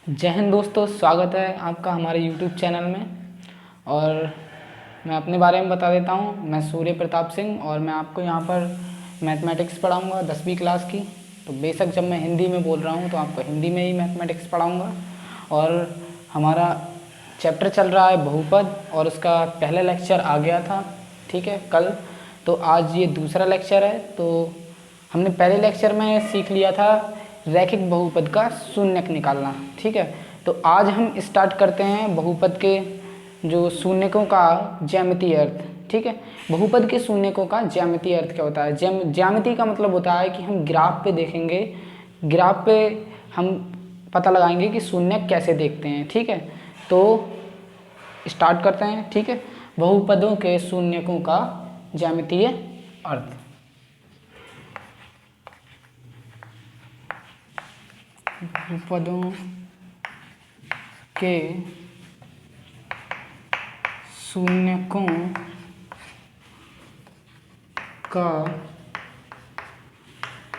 जय हिंद दोस्तों, स्वागत है आपका हमारे YouTube चैनल में। और मैं अपने बारे में बता देता हूँ। मैं सूर्य प्रताप सिंह और मैं आपको यहाँ पर मैथमेटिक्स पढ़ाऊँगा 10वीं क्लास की। तो बेशक जब मैं हिंदी में बोल रहा हूँ तो आपको हिंदी में ही मैथमेटिक्स पढ़ाऊँगा। और हमारा चैप्टर चल रहा है बहुपद और उसका पहला लेक्चर आ गया था, ठीक है, कल। तो आज ये दूसरा लेक्चर है। तो हमने पहले लेक्चर में सीख लिया था रैखिक बहुपद का शून्यक निकालना, ठीक है। तो आज हम स्टार्ट करते हैं बहुपद के जो शून्यकों का ज्यामितीय अर्थ, ठीक है। बहुपद के शून्यकों का ज्यामितीय अर्थ क्या होता है? ज्यामिति का मतलब होता है कि हम ग्राफ पे देखेंगे, ग्राफ पे हम पता लगाएंगे कि शून्यक कैसे देखते हैं, ठीक है। तो स्टार्ट करते हैं, ठीक है। बहुपदों के शून्यकों का ज्यामितीय अर्थ। बहुपदों के शून्यकों का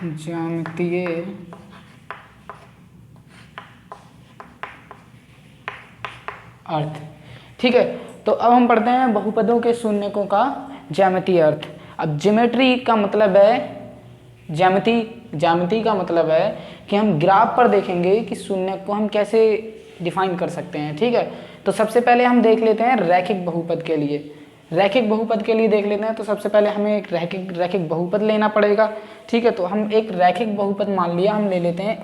ज्यामितीय अर्थ, ठीक है। तो अब हम पढ़ते हैं बहुपदों के शून्यकों का ज्यामितीय अर्थ। अब ज्योमेट्री का मतलब है ज्यामिति का मतलब है कि हम ग्राफ पर देखेंगे कि शून्यक को हम कैसे डिफाइन कर सकते हैं, ठीक है। तो सबसे पहले हम देख लेते हैं रैखिक बहुपद के लिए। रैखिक बहुपद के लिए देख लेते हैं। तो सबसे पहले हमें एक रैखिक बहुपद लेना पड़ेगा, ठीक है। तो हम एक रैखिक बहुपद मान लिया, हम ले लेते हैं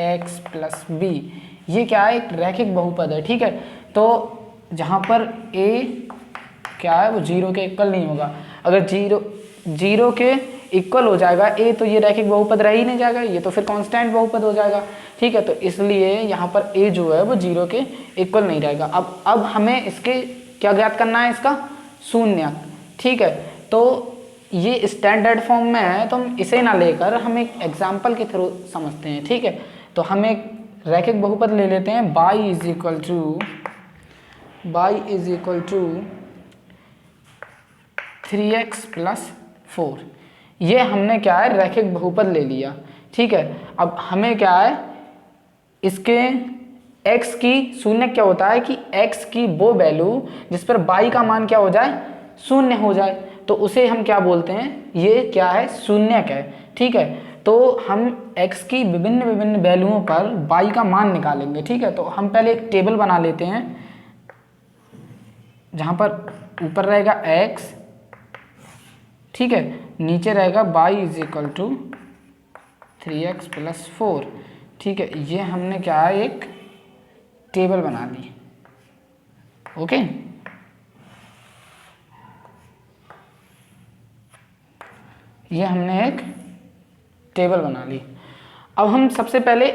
ax + b। ये क्या है? एक रैखिक बहुपद है, ठीक है। तो जहाँ पर a क्या है वो 0 के इक्वल नहीं होगा। अगर 0 के इक्वल हो जाएगा a तो ये रैखिक बहुपद रह ही नहीं जाएगा, ये तो फिर कांस्टेंट बहुपद हो जाएगा, ठीक है। तो इसलिए यहाँ पर a जो है वो 0 के इक्वल नहीं रहेगा। अब हमें इसके क्या ज्ञात करना है? इसका शून्यक, ठीक है। तो ये स्टैंडर्ड फॉर्म में है तो हम इसे ना लेकर हम एक एग्जाम्पल के थ्रू समझते हैं, ठीक है। तो हम एक रैखिक बहुपद ले लेते हैं y = 3x + 4। ये हमने क्या है? रैखिक बहुपद ले लिया, ठीक है। अब हमें क्या है? इसके x की शून्य क्या होता है कि x की वो वैल्यू जिस पर y का मान क्या हो जाए? शून्य हो जाए, तो उसे हम क्या बोलते हैं? ये क्या है? शून्यक है, ठीक है। तो हम x की विभिन्न वैल्यूओं पर y का मान निकालेंगे, ठीक है। तो हम पहले एक टेबल बना लेते हैं जहाँ पर ऊपर रहेगा x, ठीक है, नीचे रहेगा y = 3x + 4, ठीक है। ये हमने क्या है? एक टेबल बना ली, ओके। ये हमने एक टेबल बना ली। अब हम सबसे पहले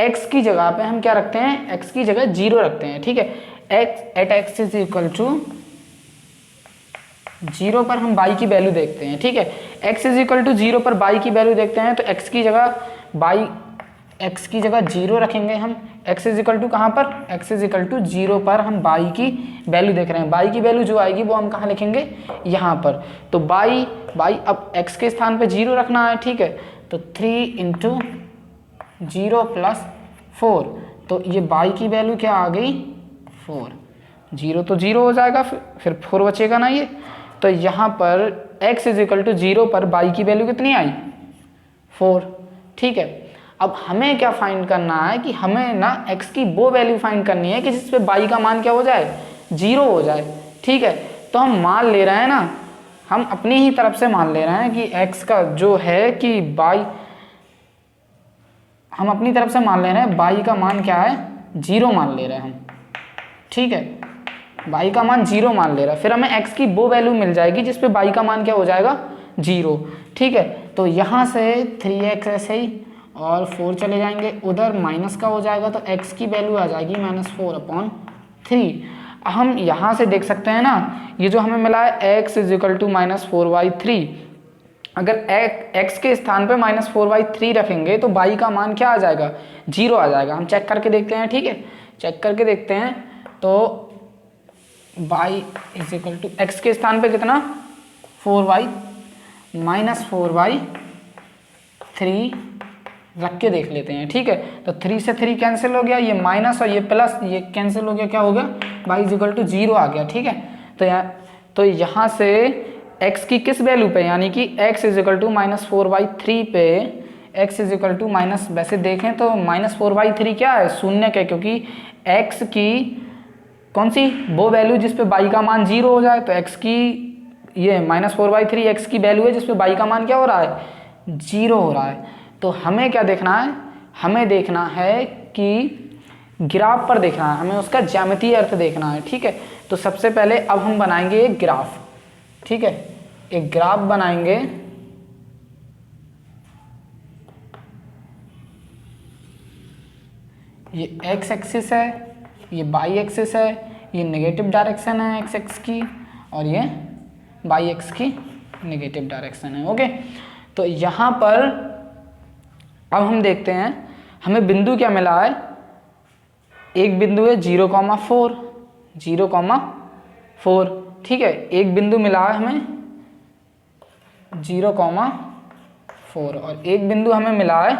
x की जगह पे हम क्या रखते हैं? x की जगह 0 रखते हैं, ठीक है। x = 0 पर हम y की वैल्यू देखते हैं, ठीक है। x = 0 पर y की वैल्यू देखते हैं तो x की जगह 0 रखेंगे हम। x = कहाँ पर? x = 0 पर हम y की वैल्यू देख रहे हैं। y की वैल्यू जो आएगी वो हम कहाँ लिखेंगे? यहाँ पर। तो y अब x के स्थान पे 0 रखना है, ठीक है। तो 3 × 0 + 4, तो ये y की वैल्यू क्या आ गई? 4। 0 तो 0 हो जाएगा, फिर 4 बचेगा ना ये। तो यहाँ पर x = 0 पर y की वैल्यू कितनी आई? 4, ठीक है। अब हमें क्या फाइंड करना है कि हमें ना x की वो वैल्यू फाइंड करनी है कि जिस पे y का मान क्या हो जाए? 0 हो जाए, ठीक है। तो हम मान ले रहे हैं ना, हम अपनी ही तरफ से मान ले रहे हैं कि x का जो है कि y, हम अपनी तरफ से मान ले रहे हैं y का मान क्या है? 0 मान ले रहे हैं हम, ठीक है। y का मान 0 मान ले रहा है, फिर हमें x की वो वैल्यू मिल जाएगी जिस पे y का मान क्या हो जाएगा? 0, ठीक है। तो यहाँ से 3x ऐसे ही और 4 चले जाएंगे, उधर माइनस का हो जाएगा तो x की वैल्यू आ जाएगी -4/3। हम यहाँ से देख सकते हैं ना, ये जो हमें मिला है x = -4/3, अगर x के स्थान पे -4/3 रखेंगे तो y का मान क्या आ जाएगा? 0 आ जाएगा। हम चेक करके देखते हैं, ठीक है। चेक करके देखते हैं तो y = x के स्थान पे कितना? 4y -4/3 रख के देख लेते हैं, ठीक है। तो 3 से 3 कैंसिल हो गया, ये माइनस और ये प्लस, ये कैंसिल हो गया, क्या हो गया, y इक्वल टू 0 आ गया, ठीक है। तो यहाँ से x की किस वैल्यू पे, यानी कि x इक्वल टू -4/3 पे, x इक्वल टू माइनस, वैसे देखें तो -4/3 क्या है, शून्य है, क्योंकि x की कौन सी वो वैल्यू जिस पे y का मान 0 हो जाए, तो x की ये -4/3 x की वैल्यू है जिस पे y का मान क्या हो रहा है, 0 हो रहा है। तो हमें क्या देखना है, हमें देखना है कि ग्राफ पर देखना है, हमें उसका ज्यामितीय अर्थ देखना है, ठीक है। तो सबसे पहले अब हम बनाएंगे एक ग्राफ, ठीक है, एक ग्राफ बनाएंगे। ये x एक्सिस है, ये y एक्सिस है, ये नेगेटिव डायरेक्शन है x एक्स की, और ये y एक्स की नेगेटिव डायरेक्शन है, ओके। तो यहाँ पर अब हम देखते हैं हमें बिंदु क्या मिला है, एक बिंदु है 0,4, 0,4, ठीक है, एक बिंदु मिला है हमें 0,4 और एक बिंदु हमें मिला है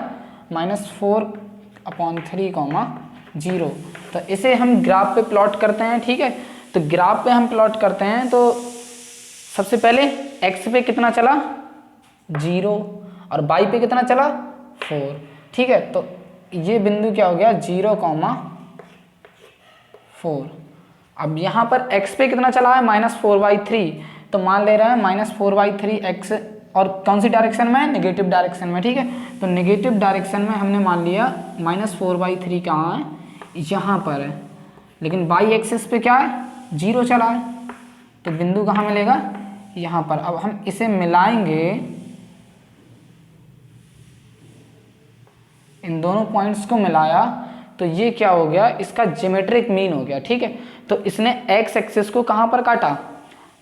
-4/3,0। तो इसे हम ग्राफ पे प्लॉट करते हैं, ठीक है। तो ग्राफ पे हम प्लॉट करते हैं, तो सबसे पहले x पे कितना चला 0 और y पे कितना चला 4, ठीक है। तो ये बिंदु क्या हो गया 0,4। अब यहाँ पर x पे कितना चला है -4/3, तो मान ले रहे हैं -4/3x, और कौन सी डायरेक्शन में है, नेगेटिव डायरेक्शन में, ठीक है। तो नेगेटिव डायरेक्शन में हमने मान लिया -4/3 कहाँ है, यहाँ पर है, लेकिन y एक्सिस पे क्या है 0 चला है, तो बिंदु कहाँ मिलेगा, यहाँ पर। अब हम इसे मिलाएंगे, इन दोनों पॉइंट्स को मिलाया तो ये क्या हो गया, इसका ज्योमेट्रिक मीन हो गया, ठीक है। तो इसने x एक्सिस को कहाँ पर काटा,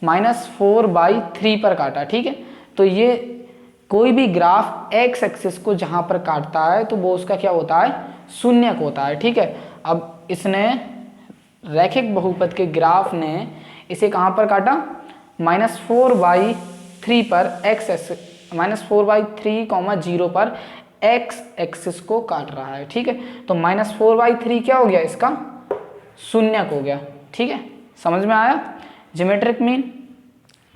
-4/3 पर काटा, ठीक है। तो ये कोई भी ग्राफ x एक्सिस को जहाँ पर काटता है तो वो उसका क्या होता है, शून्यक होता है, ठीक है। अब इसने रैखिक बहुपद के ग्राफ ने इसे कहाँ पर काटा, -4/3 पर -4/3, 0 पर x एक्सिस को काट रहा है, ठीक है। तो -4/3 क्या हो गया, इसका शून्यक हो गया, ठीक है। समझ में आया ज्योमेट्रिक मीन,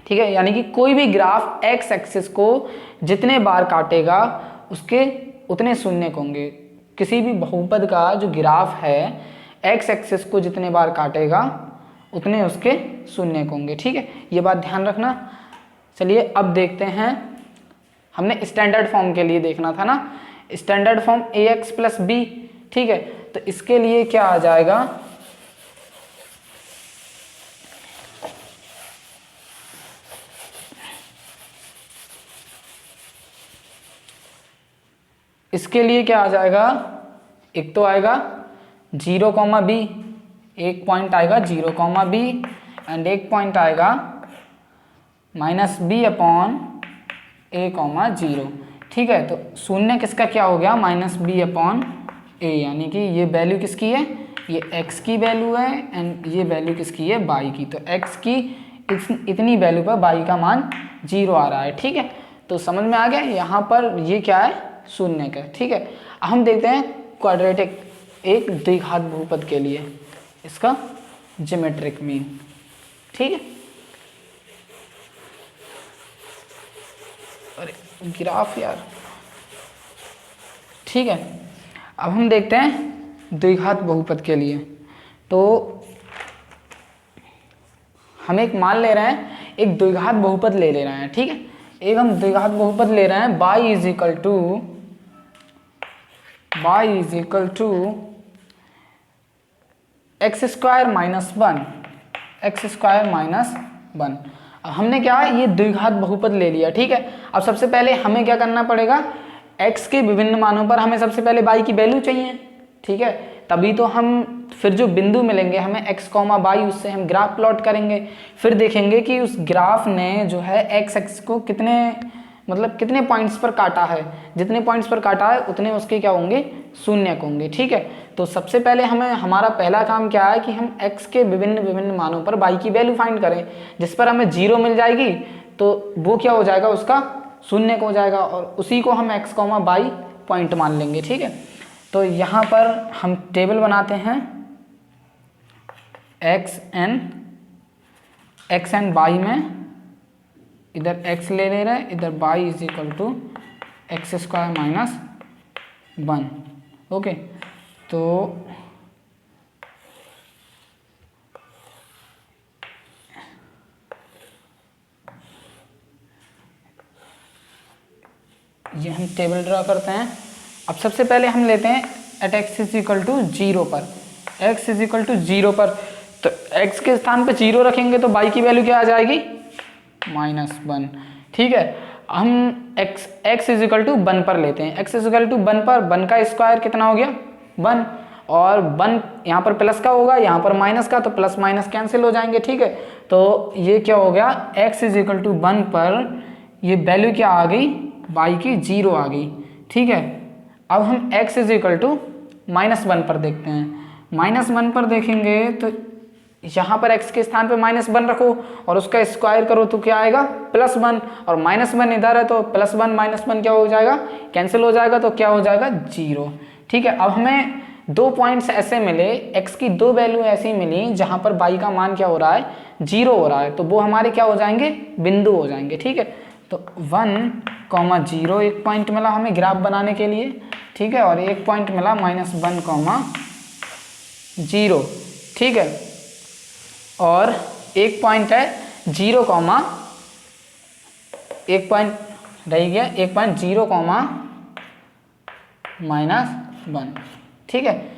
ठीक है। यानी कि कोई भी ग्राफ x एक्सिस को जितने बार काटेगा उसके उतने शून्यक होंगे। किसी भी बहुपद का जो ग्राफ है x एक्सिस को जितने बार काटेगा उतने उसके शून्यक होंगे, ठीक है। ये बात ध्यान रखना। चलिए अब देखते हैं, हमने स्टैंडर्ड फॉर्म के लिए देखना था ना, स्टैंडर्ड फॉर्म ax + b, ठीक है। तो इसके लिए क्या आ जाएगा, इसके लिए क्या आ जाएगा, एक तो आएगा 0,b, एक पॉइंट आएगा 0,b एंड एक पॉइंट आएगा -b/a,0, ठीक है। तो शून्य किसका क्या हो गया, -b/a, यानी कि ये वैल्यू किसकी है, ये x की वैल्यू है एंड ये वैल्यू किसकी है, y की। तो x की इतनी वैल्यू पर y का मान 0 आ रहा है, ठीक है। तो समझ में आ गया, यहाँ पर ये क्या है, शून्य का, ठीक है। हम देखते हैं क्वाड्रेटिक, एक द्विघात बहुपद के लिए इसका ज्योमेट्रिक मीन, ठीक है। अरे ग्राफ यार, ठीक है। अब हम देखते हैं द्विघात बहुपद के लिए, तो हम एक मान ले रहे हैं, एक द्विघात बहुपद ले रहे हैं, ठीक है। एक हम द्विघात बहुपद ले रहे हैं, y is equal to x² - 1। अब हमने क्या है, ये द्विघात बहुपद ले लिया, ठीक है। अब सबसे पहले हमें क्या करना पड़ेगा, x के विभिन्न मानों पर हमें सबसे पहले y की वैल्यू चाहिए, ठीक है। तभी तो हम फिर जो बिंदु मिलेंगे हमें x, y, उससे हम ग्राफ प्लॉट करेंगे, फिर देखेंगे कि उस ग्राफ ने जो है x एक्सिस को कितने पॉइंट्स पर काटा है, जितने पॉइंट्स पर काटा है उतने उसके क्या होंगे, शून्यक होंगे, ठीक है। तो सबसे पहले हमारा पहला काम क्या है कि हम x के विभिन्न मानों पर y की वैल्यू फाइंड करें, जिस पर हमें 0 मिल जाएगी तो वो क्या हो जाएगा, उसका शून्यक हो जाएगा, और उसी को हम x, y पॉइंट मान लेंगे, ठीक है। तो यहाँ पर हम टेबल बनाते हैं एक्स एंड वाई में, इधर x ले रहे हैं, इधर y is equal to x square minus 1। Okay, तो ये हम टेबल ड्रा करते हैं। अब सबसे पहले हम लेते हैं at x is equal to 0 पर, x इज इक्वल टू 0 पर, तो x के स्थान पे 0 रखेंगे तो y की वैल्यू क्या आ जाएगी, -1, ठीक है। हम x इज इक्वल टू 1 पर लेते हैं, x इज इक्वल टू 1 पर 1 का स्क्वायर कितना हो गया 1, और 1 यहाँ पर प्लस का होगा, यहाँ पर माइनस का, तो प्लस माइनस कैंसिल हो जाएंगे, ठीक है। तो ये क्या हो गया, x इज इक्वल टू 1 पर ये वैल्यू क्या आ गई, y की 0 आ गई, ठीक है। अब हम x इज इक्वल टू -1 पर देखते हैं। -1 पर देखेंगे तो यहाँ पर x के स्थान पे -1 रखो और उसका स्क्वायर करो तो क्या आएगा +1, और -1 इधर है तो +1 -1 क्या हो जाएगा, कैंसिल हो जाएगा, तो क्या हो जाएगा 0, ठीक है। अब हमें 2 पॉइंट्स ऐसे मिले, x की 2 वैल्यू ऐसी मिली जहाँ पर y का मान क्या हो रहा है 0 हो रहा है, तो वो हमारे क्या हो जाएंगे, बिंदु हो जाएंगे, ठीक है। तो 1,0 एक पॉइंट मिला हमें ग्राफ बनाने के लिए, ठीक है, और एक पॉइंट मिला -1,0, ठीक है, और एक पॉइंट है 0, एक पॉइंट रह गया, एक पॉइंट 0, -1, ठीक है।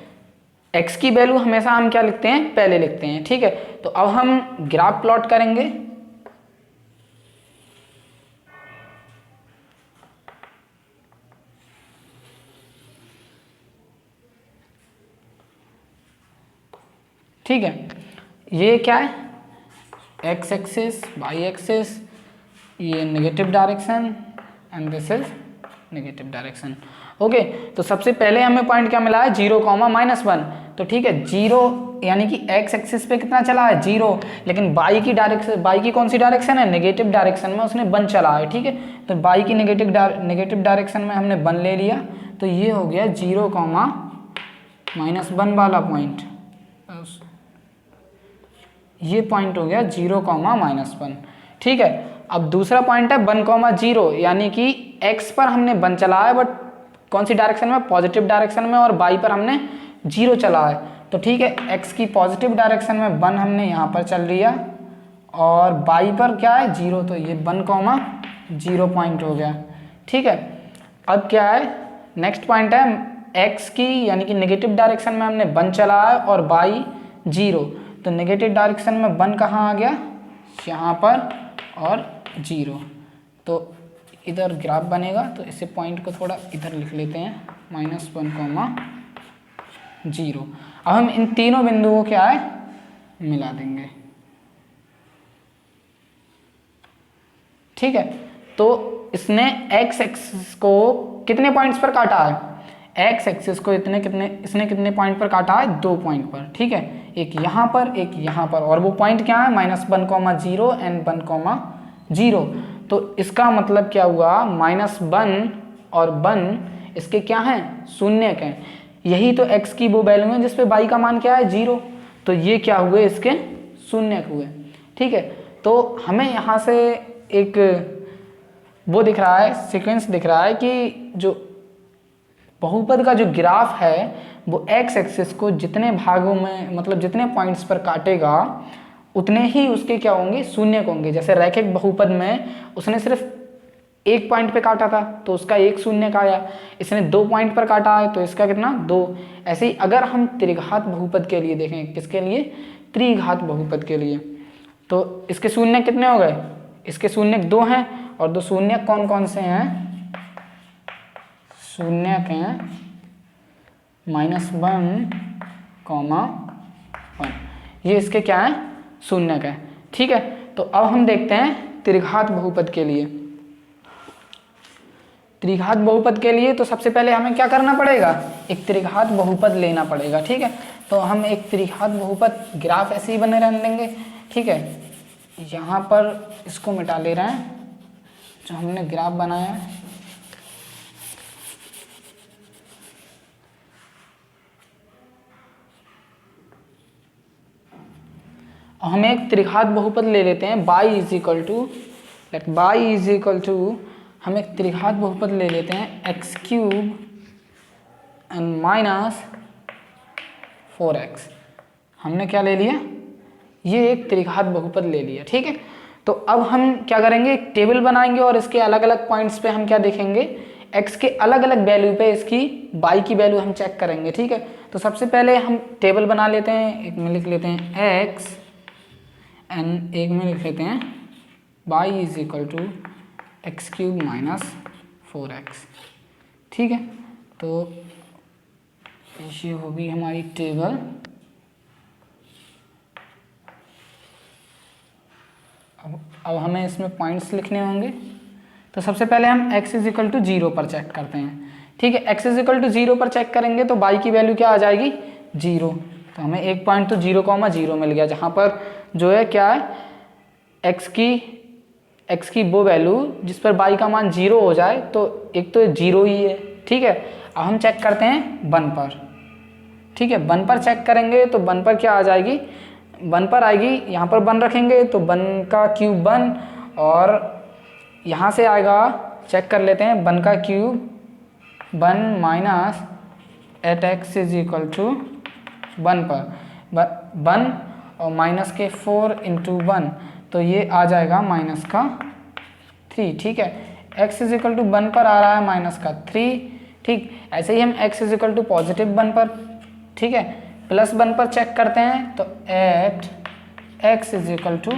x की वैल्यू हमेशा हम क्या लिखते हैं, पहले लिखते हैं, ठीक है। तो अब हम ग्राफ प्लॉट करेंगे, ठीक है। ये क्या है, x एक्सिस, y एक्सिस, ये negative direction and this is negative direction, okay. तो सबसे पहले हमें पॉइंट क्या मिला है 0, -1, तो ठीक है 0 यानी कि x एक्सिस पे कितना चला है 0, लेकिन y की डायरेक्शन, y की कौन सी डायरेक्शन है, नेगेटिव डायरेक्शन में उसने 1 चला है, ठीक है। तो y की नेगेटिव डायरेक्शन में हमने 1 ले लिया, तो ये हो गया 0, -1 वाला पॉइंट, ये पॉइंट हो गया 0, -1, ठीक है। अब दूसरा पॉइंट है 1,0, यानी कि x पर हमने 1 चला है, बट कौन सी डायरेक्शन में, पॉजिटिव डायरेक्शन में, और y पर हमने 0 चला है, तो ठीक है x की पॉजिटिव डायरेक्शन में 1 हमने यहाँ पर चल लिया, और y पर क्या है 0, तो ये 1,0 पॉइंट हो गया, ठीक है। अब क्या है, नेक्स्ट पॉइंट है x की यानी कि नेगेटिव डायरेक्शन में हमने 1 चला है और y 0, तो नेगेटिव डायरेक्शन में 1 कहाँ आ गया, यहाँ पर, और 0, तो इधर ग्राफ बनेगा, तो इसे पॉइंट को थोड़ा इधर लिख लेते हैं, -1,0। अब हम इन तीनों बिंदुओं क्या है मिला देंगे, ठीक है। तो इसने x एक्सिस को कितने पॉइंट्स पर काटा है, x एक्सिस को इसने कितने पॉइंट पर काटा है, 2 पॉइंट पर, ठीक है, एक यहाँ पर, एक यहाँ पर, और वो पॉइंट क्या है -1,0 एंड 1,0, तो इसका मतलब क्या हुआ, -1 और 1 इसके क्या हैं, शून्य के, यही तो x की वो वैल्यू है जिसपे y का मान क्या है 0, तो ये क्या हुए, इसके शून्य हुए, ठीक है। तो हमें यहाँ से एक वो दिख रहा है, सीक्वेंस दिख रहा है कि जो बहुपद का जो ग्राफ है वो x एक्सिस को जितने भागों में, मतलब जितने पॉइंट्स पर काटेगा उतने ही उसके क्या होंगे, शून्य होंगे। जैसे रैखिक बहुपद में उसने सिर्फ एक पॉइंट पे काटा था तो उसका एक शून्य का आया, इसने 2 पॉइंट पर काटा है तो इसका कितना 2। ऐसे ही अगर हम त्रिघात बहुपद के लिए देखें, किसके लिए, त्रिघात बहुपद के लिए, तो इसके शून्य कितने हो गए, इसके शून्य 2 हैं, और 2 शून्य कौन कौन से हैं, शून्य के -1,1, ये इसके क्या है, शून्य का, ठीक है। तो अब हम देखते हैं त्रिघात बहुपद के लिए। त्रिघात बहुपद के लिए तो सबसे पहले हमें क्या करना पड़ेगा, एक त्रिघात बहुपद लेना पड़ेगा, ठीक है। तो हम एक त्रिघात बहुपद ग्राफ ऐसे ही बने रहने देंगे, ठीक है। यहाँ पर इसको मिटा ले रहे हैं जो हमने ग्राफ बनाया है, हम एक त्रिघात बहुपद ले लेते हैं y is equal to, let y is equal to, हम एक त्रिघात बहुपद ले लेते हैं x cube and minus 4x। हमने क्या ले लिया, ये एक त्रिघात बहुपद ले लिया, ठीक है। तो अब हम क्या करेंगे, एक टेबल बनाएंगे और इसके अलग अलग पॉइंट्स पे हम क्या देखेंगे, x के अलग अलग वैल्यू पे इसकी y की वैल्यू हम चेक करेंगे, ठीक है। तो सबसे पहले हम टेबल बना लेते हैं, एक में लिख लेते हैं x एंड एक में लिख लेते हैं y is equal to x cube minus 4x, ठीक है। तो ये होगी हमारी टेबल। अब हमें इसमें पॉइंट्स लिखने होंगे। तो सबसे पहले हम x इज इक्वल टू 0 पर चेक करते हैं, ठीक है। x इज इक्वल टू 0 पर चेक करेंगे तो y की वैल्यू क्या आ जाएगी, 0। तो हमें एक पॉइंट तो 0,0 मिल गया, जहाँ पर जो है क्या है, x की वो वैल्यू जिस पर y का मान 0 हो जाए, तो एक तो 0 ही है, ठीक है। अब हम चेक करते हैं 1 पर, ठीक है। 1 पर चेक करेंगे तो 1 पर क्या आ जाएगी, 1 पर आएगी, यहाँ पर 1 रखेंगे तो 1 का क्यूब 1, और यहाँ से आएगा, चेक कर लेते हैं, 1 का cube 1 minus 8x is equal to 1 पर 1 और माइनस के 4 इंटू 1, तो ये आ जाएगा माइनस का 3, ठीक है। x इज इक्वल टू 1 पर आ रहा है माइनस का 3, ठीक। ऐसे ही हम x is equal to positive 1 पर, ठीक है, प्लस 1 पर चेक करते हैं तो at x is equal to,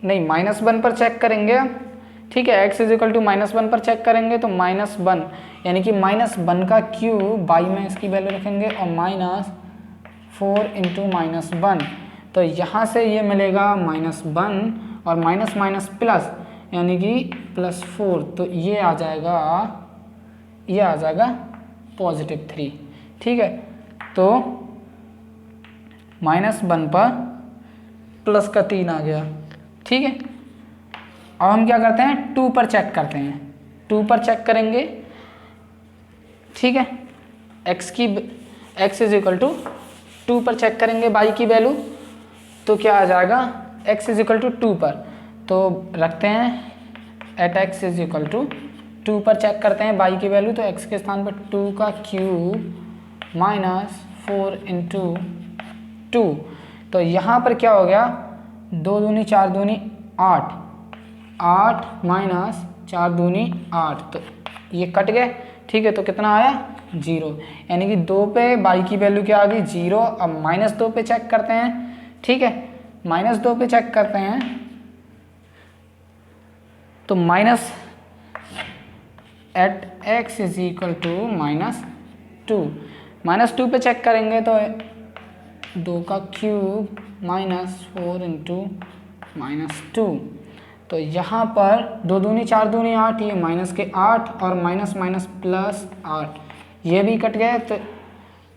नहीं माइनस 1 पर चेक करेंगे, ठीक है। x इज इक्वल टू -1 पर चेक करेंगे तो -1 यानी कि -1 का क्यूब y में इसकी वैल्यू रखेंगे और -4 इंटू -1, तो यहाँ से ये मिलेगा -1 और माइनस माइनस प्लस यानी कि +4, तो ये आ जाएगा +3, ठीक है। तो -1 पर प्लस का 3 आ गया, ठीक है। अब हम क्या करते हैं, 2 पर चेक करते हैं, 2 पर चेक करेंगे, ठीक है। x इज इक्वल टू 2 पर चेक करेंगे y की वैल्यू, तो क्या आ जाएगा, x इज इक्वल टू 2 पर, तो रखते हैं at x is equal to 2 पर चेक करते हैं y की वैल्यू, तो x के स्थान पर 2 का क्यूब माइनस 4 इंटू 2, तो यहाँ पर क्या हो गया, 2 दूनी 4 दूनी 8, 8 माइनस 4 दूनी 8, तो ये कट गए, ठीक है। तो कितना आया, 0, यानी कि 2 पे y की वैल्यू क्या आ गई, 0। अब -2 पे चेक करते हैं, ठीक है, -2 पे चेक करते हैं तो minus at x is equal to -2 पे चेक करेंगे तो 2 का क्यूब -4 इंटू -2, तो यहाँ पर 2 दूनी 4 दूनी 8, ये माइनस के 8 और माइनस माइनस प्लस 8, ये भी कट गए, तो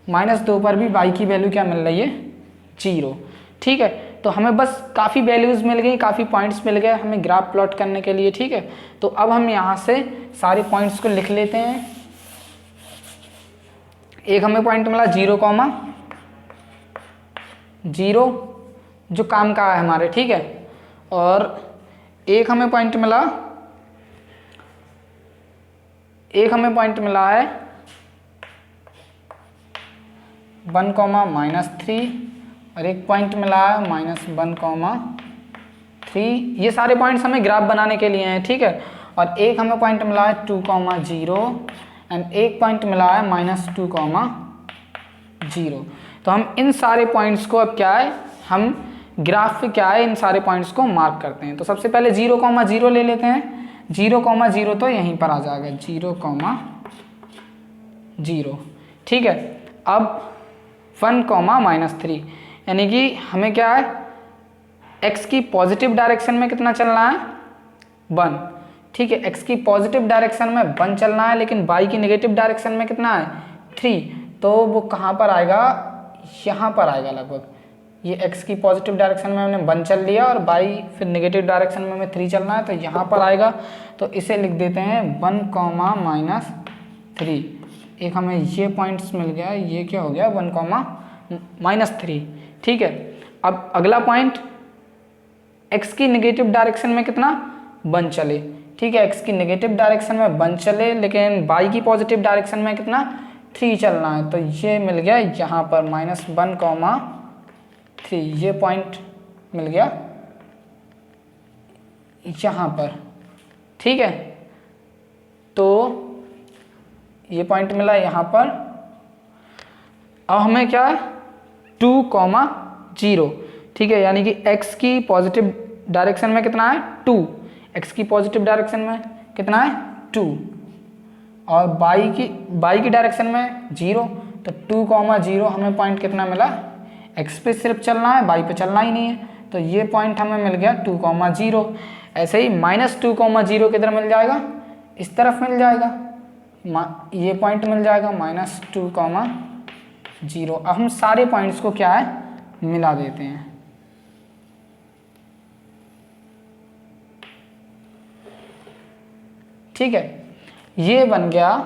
-2 पर भी y की वैल्यू क्या मिल रही है, 0, ठीक है। तो हमें बस काफ़ी वैल्यूज़ मिल गई, काफ़ी पॉइंट्स मिल गए हमें ग्राफ प्लॉट करने के लिए, ठीक है। तो अब हम यहाँ से सारे पॉइंट्स को लिख लेते हैं। एक हमें पॉइंट मिला 0,0 जो काम का है हमारे, ठीक है। और एक हमें पॉइंट मिला है 1, -3, और एक पॉइंट मिला है -1,3। ये सारे पॉइंट्स हमें ग्राफ बनाने के लिए हैं, ठीक है। और एक हमें पॉइंट मिला है 2,0 एंड एक पॉइंट मिला है -2,0। तो हम इन सारे पॉइंट्स को अब क्या है, हम ग्राफ पे क्या है, इन सारे पॉइंट्स को मार्क करते हैं। तो सबसे पहले 0,0 ले लेते हैं, 0,0 तो यहीं पर आ जाएगा, 0,0, ठीक है। अब 1, -3 यानी कि हमें क्या है, x की पॉजिटिव डायरेक्शन में कितना चलना है, 1, ठीक है। x की पॉजिटिव डायरेक्शन में 1 चलना है, लेकिन y की नेगेटिव डायरेक्शन में कितना है, 3, तो वो कहाँ पर आएगा, यहाँ पर आएगा लगभग। ये x की पॉजिटिव डायरेक्शन में हमने 1 चल लिया और y फिर नेगेटिव डायरेक्शन में हमें 3 चलना है, तो यहाँ पर आएगा। तो इसे लिख देते हैं 1,-3। एक हमें ये पॉइंट्स मिल गया, ये क्या हो गया, 1,-3, ठीक है। अब अगला पॉइंट, x की नेगेटिव डायरेक्शन में कितना 1 चले, ठीक है, x की नेगेटिव डायरेक्शन में 1 चले, लेकिन y की पॉजिटिव डायरेक्शन में कितना 3 चलना है। तो ये मिल गया यहाँ पर -1,3, ये पॉइंट मिल गया यहाँ पर, ठीक है। तो ये पॉइंट मिला यहाँ पर। अब हमें क्या है 2,0, ठीक है, यानी कि x की पॉजिटिव डायरेक्शन में कितना है 2, x की पॉजिटिव डायरेक्शन में कितना है 2, और y की डायरेक्शन में 0, तो 2,0 हमें पॉइंट कितना मिला, x पे सिर्फ चलना है, y पे चलना ही नहीं है, तो ये पॉइंट हमें मिल गया 2,0। ऐसे ही -2,0 किधर मिल जाएगा, इस तरफ मिल जाएगा, ये पॉइंट मिल जाएगा -2,0। अब हम सारे पॉइंट्स को क्या है मिला देते हैं, ठीक है। ये बन गया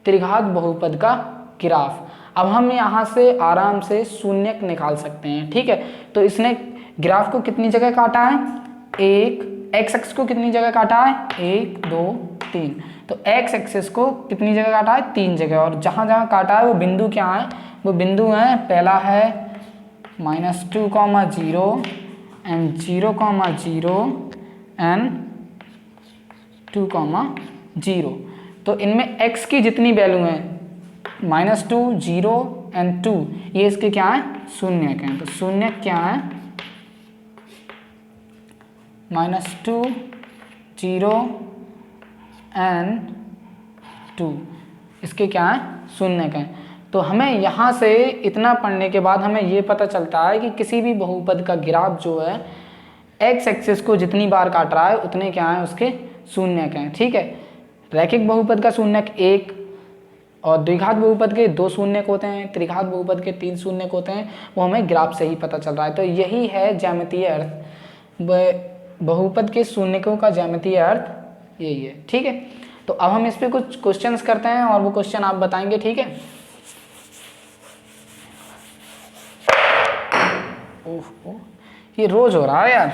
त्रिघात बहुपद का ग्राफ। अब हम यहाँ से आराम से शून्यक निकाल सकते हैं, ठीक है। तो इसने ग्राफ को कितनी जगह काटा है, एक्स एक्सिस को कितनी जगह काटा है, 1 2 3, तो एक्स एक्सिस को कितनी जगह काटा है, 3 जगह, और जहाँ जहाँ काटा है वो बिंदु क्या है, वो बिंदु है, पहला है -2,0 एंड 0,0 एंड 2,0। तो इनमें x की जितनी वैल्यू है -2, 0 एंड 2, ये इसके क्या है शून्यक हैं। तो शून्यक क्या है -2, 0 एंड 2, इसके क्या है शून्यक हैं। तो हमें यहाँ से इतना पढ़ने के बाद हमें ये पता चलता है कि किसी भी बहुपद का ग्राफ जो है एक्स एक्सिस को जितनी बार काट रहा है उतने क्या है उसके शून्यक हैं, ठीक है। रैखिक बहुपद का शून्यक 1 और द्विघात बहुपद के 2 शून्यक होते हैं, त्रिघात बहुपद के 3 शून्यक होते हैं, वो हमें ग्राफ से ही पता चल रहा है। तो यही है ज्यामितीय अर्थ, बहुपद के शून्यकों का ज्यामितीय अर्थ यही है, ठीक है। तो अब हम इस पे कुछ क्वेश्चंस करते हैं और वो क्वेश्चन आप बताएंगे, ठीक है। ओह, ये रोज हो रहा है यार।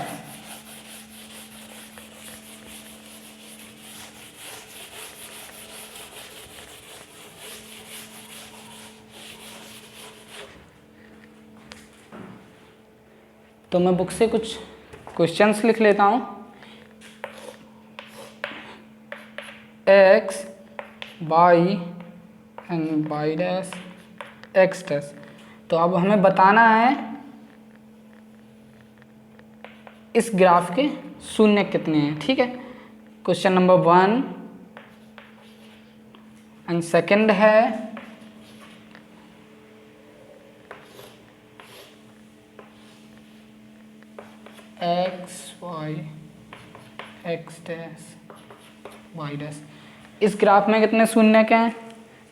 तो मैं बुक से कुछ क्वेश्चंस लिख लेता हूँ। x y and y dash x dash. तो अब हमें बताना है इस ग्राफ के शून्य कितने हैं, ठीक है। क्वेश्चन नंबर 1 एंड सेकंड है x y x dash y dash, इस ग्राफ में कितने शून्यक हैं,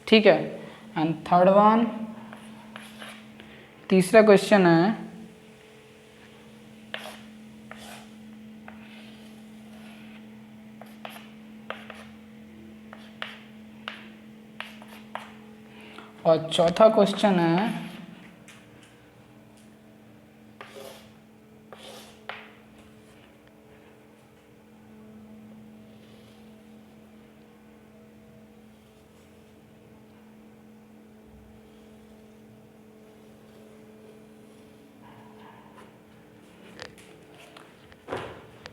ठीक है। एंड थर्ड वन, तीसरा क्वेश्चन है और चौथा क्वेश्चन है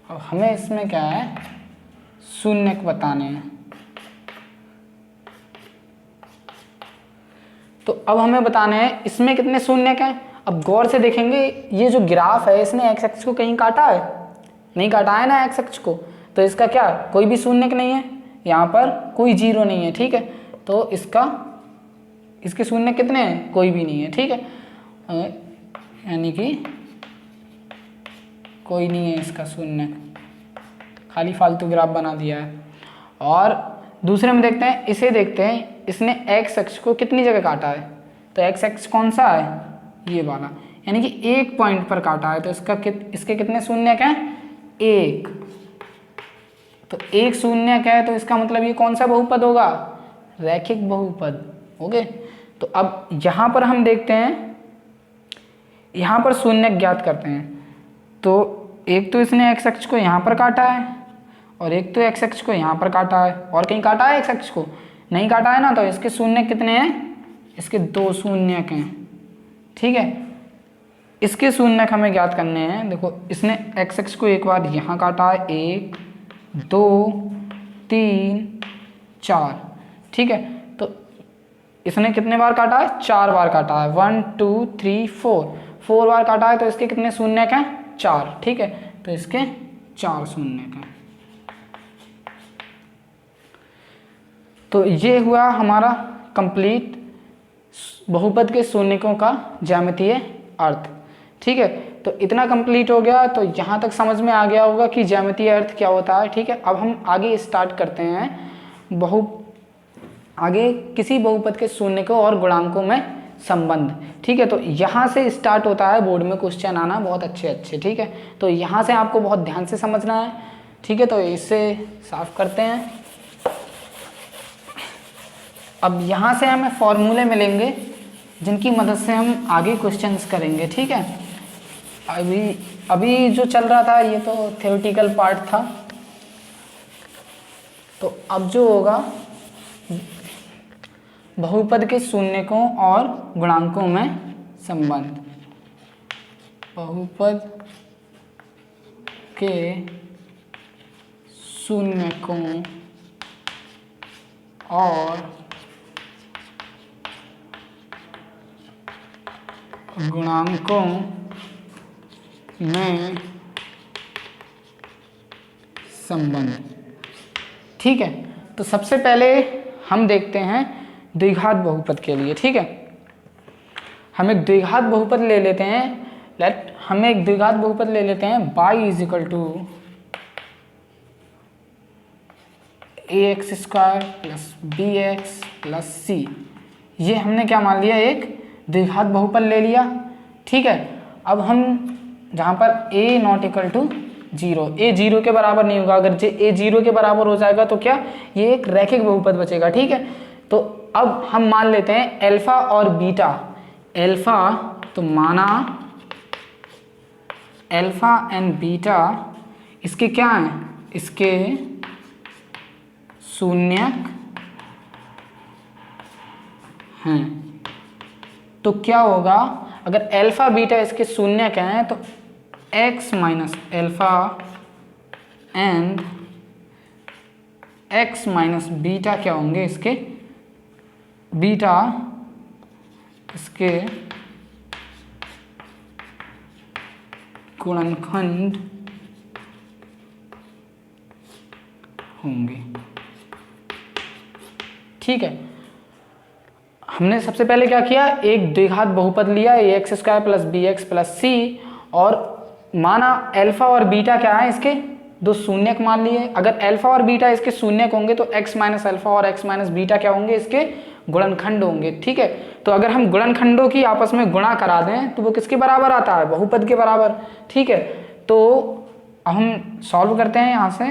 अब हमें इसमें क्या है शून्यक बताने हैं। तो अब हमें बताना है इसमें कितने शून्यक हैं। अब गौर से देखेंगे ये जो ग्राफ है इसने एक्स एक्सिस को कहीं काटा है, नहीं काटा है ना एक्स एक्सिस को, तो इसका क्या कोई भी शून्यक नहीं है, यहाँ पर कोई जीरो नहीं है, ठीक है। तो इसके शून्यक कितने हैं, कोई भी नहीं है, ठीक है, यानी कि कोई नहीं है इसका शून्यक, खाली फालतू ग्राफ बना दिया है। और दूसरे में देखते हैं, इसे देखते हैं, इसने एक्स एक्स को कितनी जगह काटा है। तो एक्स एक्स कौन सा है, ये वाला, यानी कि एक पॉइंट पर काटा है। तो इसके कितने शून्यक हैं, 1। तो एक शून्यक है, तो इसका मतलब ये कौन सा बहुपद होगा, रैखिक बहुपद। ओके, तो अब यहाँ पर हम देखते हैं यहाँ पर शून्य ज्ञात करते हैं। तो एक तो इसने एक्स अक्ष को यहाँ पर काटा है और एक तो एक्स अक्ष को यहाँ पर काटा है, और कहीं काटा है एक्स अक्ष को? नहीं काटा है ना। तो इसके शून्य कितने हैं? इसके 2 शून्यक हैं। ठीक है, इसके शून्यक हमें ज्ञात करने हैं। देखो इसने एक्स अक्ष को एक बार यहाँ काटा है, 1 2 3 4। ठीक है, तो इसने कितने बार काटा है? 4 बार काटा है। 1 2 3 4 बार काटा है। तो इसके कितने शून्यक हैं? 4। ठीक है, तो इसके 4 शून्यक हैं। तो ये हुआ हमारा कंप्लीट बहुपद के शून्यकों का ज्यामितीय अर्थ। ठीक है, तो इतना कंप्लीट हो गया। तो यहाँ तक समझ में आ गया होगा कि ज्यामितीय अर्थ क्या होता है। ठीक है, अब हम आगे स्टार्ट करते हैं आगे किसी बहुपद के शून्यकों और गुणांकों में संबंध। ठीक है, तो यहाँ से स्टार्ट होता है बोर्ड में क्वेश्चन आना बहुत अच्छे। ठीक है, तो यहाँ से आपको बहुत ध्यान से समझना है। ठीक है, तो इससे साफ करते हैं। अब यहाँ से हमें फॉर्मूले मिलेंगे जिनकी मदद से हम आगे क्वेश्चंस करेंगे। ठीक है, अभी जो चल रहा था ये तो थ्योरेटिकल पार्ट था। तो अब जो होगा बहुपद के शून्यकों और गुणांकों में संबंध। बहुपद के शून्यकों और गुणांकों में संबंध। ठीक है, तो सबसे पहले हम देखते हैं द्विघात बहुपद के लिए। ठीक है, हम एक द्विघात बहुपद ले लेते हैं। हम एक द्विघात बहुपद ले लेते हैं y = ax² + bx + c। ये हमने क्या मान लिया? एक द्विघात बहुपद ले लिया। ठीक है, अब हम जहाँ पर a ≠ 0, a 0 के बराबर नहीं होगा। अगर a 0 के बराबर हो जाएगा तो क्या ये एक रैखिक बहुपद बचेगा। ठीक है, तो अब हम मान लेते हैं अल्फा और बीटा। अल्फा तो माना अल्फा एंड बीटा इसके क्या हैं? इसके शून्यक हैं। तो क्या होगा अगर अल्फा बीटा इसके शून्यक हैं? तो x - alpha and x - beta क्या होंगे? इसके बीटा इसके गुणनखंड होंगे। ठीक है, हमने सबसे पहले क्या किया? एक द्विघात बहुपद लिया ax² + bx + c और माना अल्फा और बीटा क्या है? इसके 2 शून्यक मान लिए। अगर अल्फा और बीटा इसके शून्यक होंगे तो x - अल्फा और x - बीटा क्या होंगे? इसके गुणनखंड होंगे। ठीक है, तो अगर हम गुणनखंडों की आपस में गुणा करा दें तो वो किसके बराबर आता है? बहुपद के बराबर। ठीक है, तो अब हम सॉल्व करते हैं। यहाँ से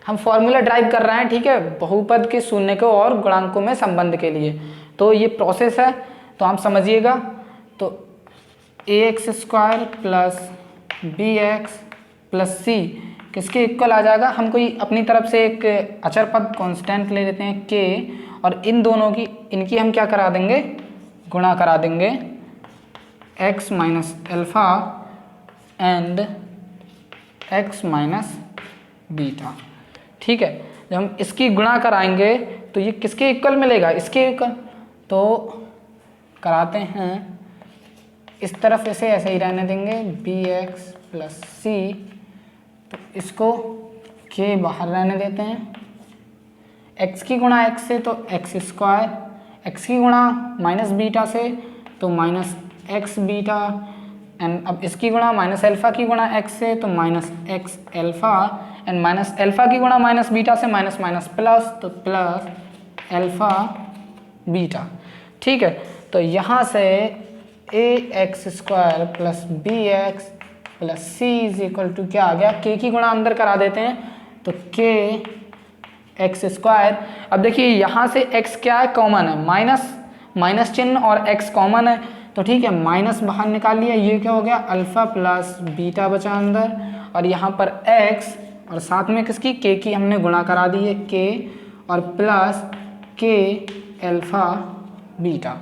हम फॉर्मूला ड्राइव कर रहे हैं। ठीक है, बहुपद के शून्यकों और गुणांकों में संबंध के लिए। तो ये प्रोसेस है, तो आप समझिएगा। तो ax² + bx + c किसके इक्वल आ जाएगा? हम कोई अपनी तरफ से एक अचर पद कांस्टेंट ले लेते हैं k, और इन दोनों की इनकी हम क्या करा देंगे? गुणा करा देंगे x - alpha and x - beta. ठीक है, जब हम इसकी गुणा कराएंगे तो ये किसके इक्वल मिलेगा? इसके इक्वल। तो कराते हैं, इस तरफ ऐसे ही रहने देंगे bx + c। तो इसको k बाहर रहने देते हैं। x की गुणा x से तो x², x की गुणा -बीटा से तो -x बीटा, एंड अब इसकी गुणा -अल्फा की गुणा x से तो -x अल्फा, एंड -अल्फा की गुणा -बीटा से माइनस प्लस तो प्लस अल्फा बीटा। ठीक है, तो यहाँ से ax² + bx + c = क्या आ गया? k की गुणा अंदर करा देते हैं तो k x²। अब देखिए यहाँ से x क्या है? कॉमन है, माइनस चिन्ह और x कॉमन है। तो ठीक है, माइनस बाहर निकाल लिया, ये क्या हो गया अल्फ़ा प्लस बीटा बचा अंदर, और यहाँ पर x और साथ में किसकी k की हमने गुणा करा दी है k और प्लस k अल्फ़ा बीटा।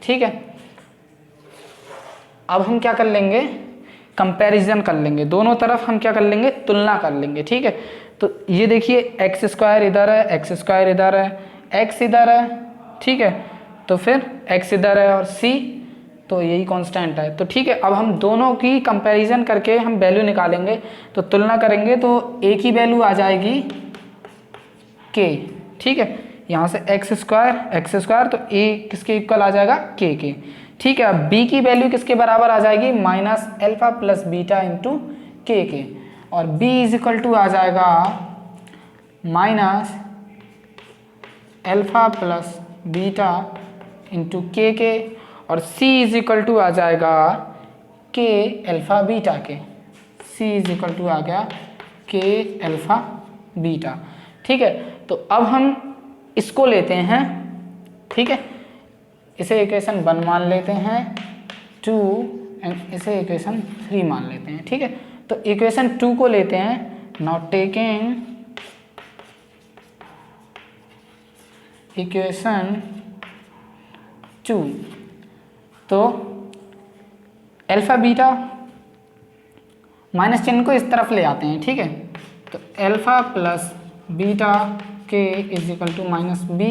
ठीक है, अब हम क्या कर लेंगे, कंपैरिजन कर लेंगे, दोनों तरफ हम क्या कर लेंगे, तुलना कर लेंगे। ठीक है, तो ये देखिए एक्स स्क्वायर इधर है, एक्स स्क्वायर इधर है, एक्स इधर है, ठीक है, तो फिर एक्स इधर है और सी तो यही कांस्टेंट है। तो ठीक है, अब हम दोनों की कंपैरिजन करके हम वैल्यू निकालेंगे, तो तुलना करेंगे तो ए की वैल्यू आ जाएगी के। ठीक है, यहाँ से एक्स स्क्वायर तो ए किसके इक्वल आ जाएगा के। ठीक है, अब बी की वैल्यू किसके बराबर आ जाएगी, minus alpha plus beta into के, और b इज इक्वल टू आ जाएगा minus alpha plus beta into के, और c इज इक्वल टू आ जाएगा के अल्फ़ा बीटा के, c इज इक्वल टू आ गया के अल्फ़ा बीटा। ठीक है, तो अब हम इसको लेते हैं, ठीक है, इसे इक्वेशन 1 मान लेते हैं, 2 एंड इसे इक्वेशन 3 मान लेते हैं। ठीक है, तो इक्वेशन 2 को लेते हैं, नाउ टेकिंग इक्वेशन 2, तो अल्फ़ा बीटा माइनस चिन्ह को इस तरफ ले आते हैं। ठीक है, तो अल्फ़ा प्लस बीटा के is equal to minus b.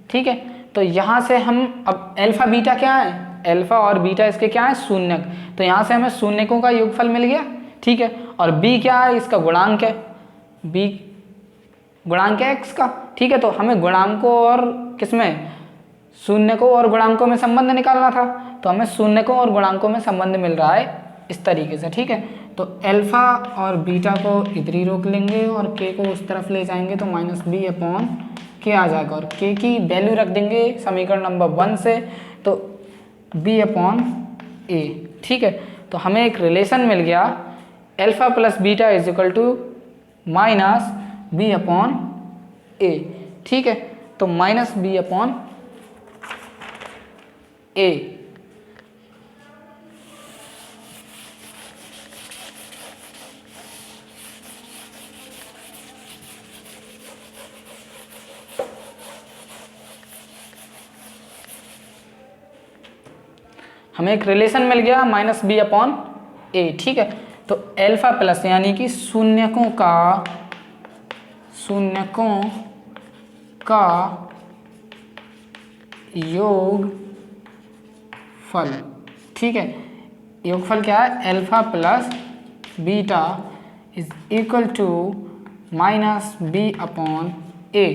ठीक है, तो यहाँ से हम अब अल्फ़ा बीटा क्या है, अल्फ़ा और बीटा इसके क्या है शून्यक, तो यहाँ से हमें शून्यकों का योगफल मिल गया। ठीक है, और b क्या है, इसका गुणांक है, b गुणांक है x का। ठीक है, तो हमें गुणांकों और किसमें, शून्यकों और गुणांकों में संबंध निकालना था, तो हमें शून्यकों और गुणांकों में संबंध मिल रहा है इस तरीके से। ठीक है, तो अल्फ़ा और बीटा को इधर ही रोक लेंगे और k को उस तरफ ले जाएंगे, तो माइनस बी अपॉन के आ जाएगा, और k की वैल्यू रख देंगे समीकरण नंबर 1 से, तो b अपॉन ए। ठीक है, तो हमें एक रिलेशन मिल गया, alpha plus beta is equal to minus B upon A. ठीक है, तो माइनस बी अपॉन ए। हमें एक रिलेशन मिल गया माइनस बी अपॉन ए। ठीक है, तो अल्फ़ा प्लस यानी कि शून्यकों का योगफल। ठीक है, योगफल क्या है, alpha plus beta is equal to minus B upon A.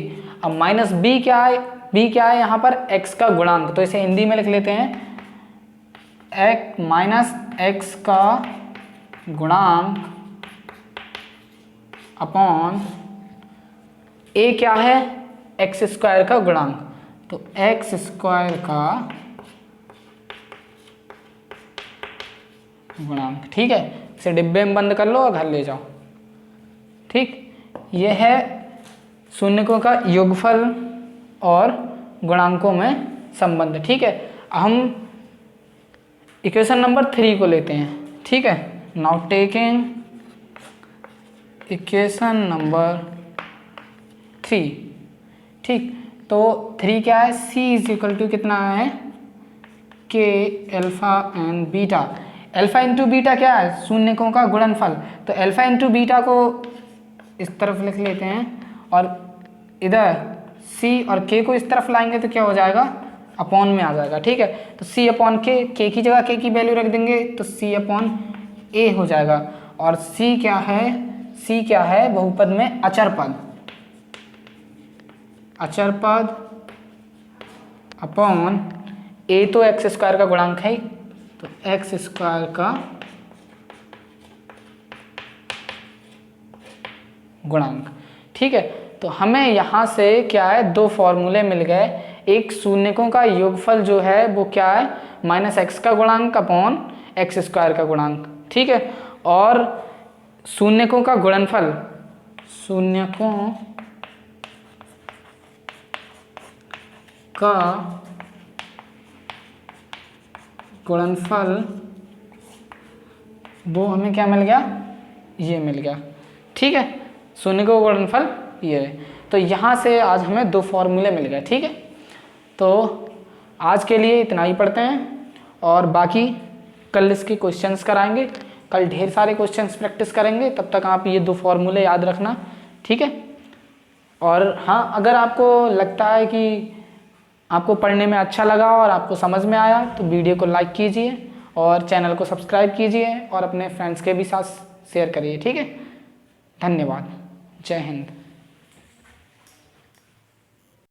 अब माइनस बी क्या है, बी क्या है यहाँ पर x का गुणांक, तो इसे हिंदी में लिख लेते हैं, माइनस एक्स का गुणांक अपॉन ए क्या है, एक्स स्क्वायर का गुणांक, तो एक्स स्क्वायर का गुणांक। ठीक है, इसे डिब्बे में बंद कर लो और घर ले जाओ। ठीक, यह है शून्यकों का योगफल और गुणांकों में संबंध। ठीक है, हम इक्वेशन नंबर 3 को लेते हैं। ठीक है, नाउ टेकिंग इक्वेशन नंबर 3। ठीक, तो 3 क्या है, c इज इक्वल टू कितना है, के alpha and beta. Alpha into beta क्या है, शून्यकों का गुणनफल, तो अल्फ़ा इंटू बीटा को इस तरफ लिख लेते हैं, और इधर c और k को इस तरफ लाएंगे तो क्या हो जाएगा, अपॉन में आ जाएगा। ठीक है, तो c अपॉन के की जगह k की वैल्यू रख देंगे, तो c अपॉन ए हो जाएगा, और c क्या है बहुपद में अचर पद अपॉन a तो एक्स स्क्वायर का गुणांक है, तो एक्स स्क्वायर का गुणांक। ठीक है, तो हमें यहाँ से क्या है, 2 फॉर्मूले मिल गए, एक शून्यकों का योगफल जो है वो क्या है, माइनस एक्स का गुणांक अपॉन एक्स स्क्वायर का गुणांक। ठीक है, और शून्यकों का गुणनफल, शून्यकों का गुणनफल वो हमें क्या मिल गया, ये मिल गया। ठीक है, शून्य का गुणनफल ये है। तो यहाँ से आज हमें 2 फॉर्मूले मिल गए। ठीक है, तो आज के लिए इतना ही पढ़ते हैं और बाकी कल इसके क्वेश्चंस कराएंगे। कल ढेर सारे क्वेश्चंस प्रैक्टिस करेंगे, तब तक आप ये 2 फॉर्मूले याद रखना। ठीक है, और हाँ, अगर आपको लगता है कि आपको पढ़ने में अच्छा लगा और आपको समझ में आया तो वीडियो को लाइक कीजिए और चैनल को सब्सक्राइब कीजिए और अपने फ्रेंड्स के भी साथ शेयर करिए। ठीक है, धन्यवाद, जय हिंद।